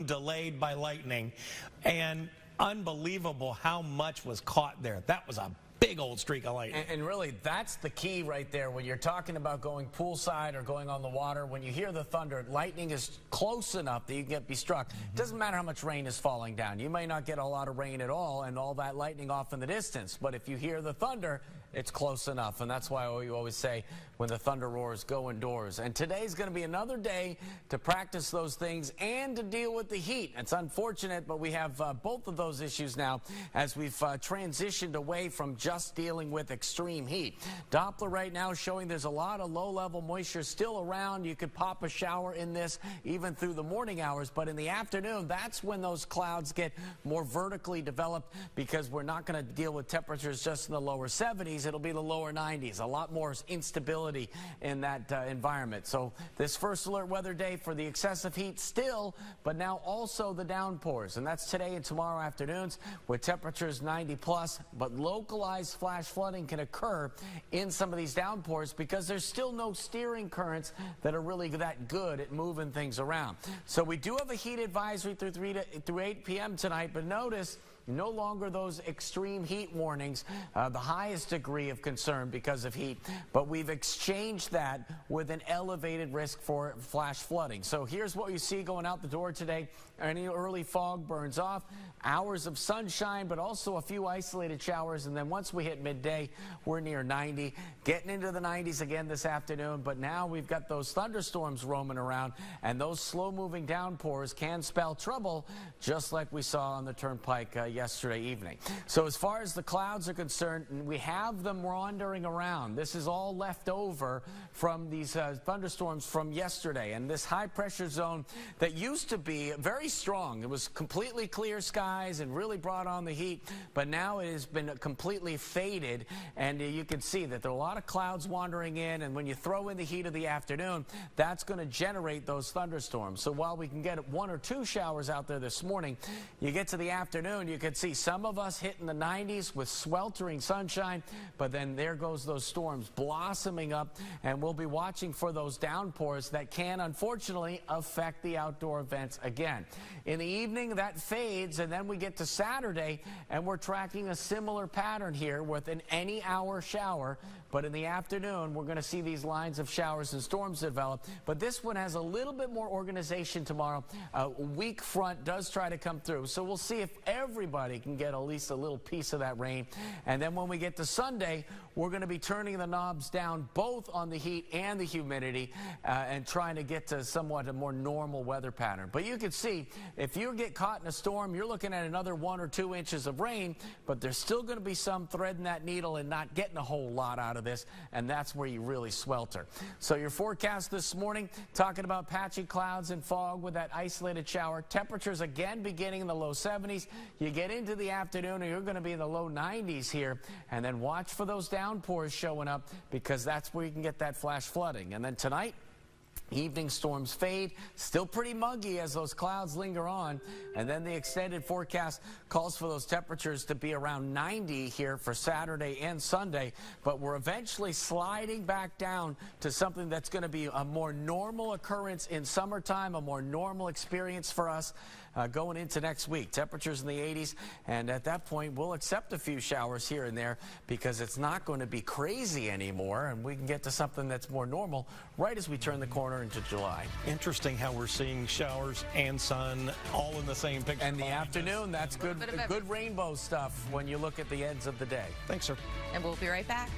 delayed by lightning, and unbelievable how much was caught there. That was a big old streak of lightning. And really, that's the key right there when you're talking about going poolside or going on the water. When you hear the thunder, lightning is close enough that you can be struck. It doesn't matter how much rain is falling down. You may not get a lot of rain at all and all that lightning off in the distance. But if you hear the thunder, it's close enough. And that's why you always say when the thunder roars, go indoors. And today's going to be another day to practice those things and to deal with the heat. It's unfortunate, but we have both of those issues now as we've transitioned away from just dealing with extreme heat. Doppler right now showing there's a lot of low-level moisture still around. You could pop a shower in this even through the morning hours, but in the afternoon, that's when those clouds get more vertically developed because we're not going to deal with temperatures just in the lower 70s. It'll be the lower 90s. A lot more instability in that environment. So this first alert weather day for the excessive heat still, but now also the downpours. And that's today and tomorrow afternoons with temperatures 90 plus, but localized flash flooding can occur in some of these downpours because there's still no steering currents that are really that good at moving things around. So we do have a heat advisory through 8 p.m. tonight, but notice no longer those extreme heat warnings, the highest degree of concern because of heat, but we've exchanged that with an elevated risk for flash flooding. So here's what you see going out the door today. Any early fog burns off, hours of sunshine, but also a few isolated showers. And then once we hit midday, we're near 90, getting into the 90s again this afternoon. But now we've got those thunderstorms roaming around, and those slow-moving downpours can spell trouble, just like we saw on the turnpike yesterday evening. So as far as the clouds are concerned, we have them wandering around. This is all left over from these thunderstorms from yesterday. And this high-pressure zone that used to be very strong. It was completely clear skies and really brought on the heat, but now it has been completely faded, and you can see that there are a lot of clouds wandering in, and when you throw in the heat of the afternoon, that's going to generate those thunderstorms. So while we can get 1 or 2 showers out there this morning, you get to the afternoon, you can see some of us hitting the 90s with sweltering sunshine, but then there goes those storms blossoming up, and we'll be watching for those downpours that can unfortunately affect the outdoor events again. In the evening, that fades, and then we get to Saturday, and we're tracking a similar pattern here with an any-hour shower. But in the afternoon, we're going to see these lines of showers and storms develop. But this one has a little bit more organization tomorrow. A weak front does try to come through. So we'll see if everybody can get at least a little piece of that rain. And then when we get to Sunday, we're going to be turning the knobs down both on the heat and the humidity and trying to get to somewhat a more normal weather pattern. But you can see, if you get caught in a storm, you're looking at another 1 or 2 inches of rain, but there's still going to be some threading that needle and not getting a whole lot out of this, and that's where you really swelter. So your forecast this morning, talking about patchy clouds and fog with that isolated shower. Temperatures again beginning in the low 70s. You get into the afternoon, and you're going to be in the low 90s here, and then watch for those downpours showing up because that's where you can get that flash flooding. And then tonight, evening storms fade, still pretty muggy as those clouds linger on, and then the extended forecast calls for those temperatures to be around 90 here for Saturday and Sunday, but we're eventually sliding back down to something that's going to be a more normal occurrence in summertime, a more normal experience for us going into next week. Temperatures in the 80s, and at that point we'll accept a few showers here and there because it's not going to be crazy anymore, and we can get to something that's more normal right as we turn the corner into July. Interesting how we're seeing showers and sun all in the same picture. And the afternoon, that's good rainbow stuff when you look at the ends of the day. Thanks, sir. And we'll be right back.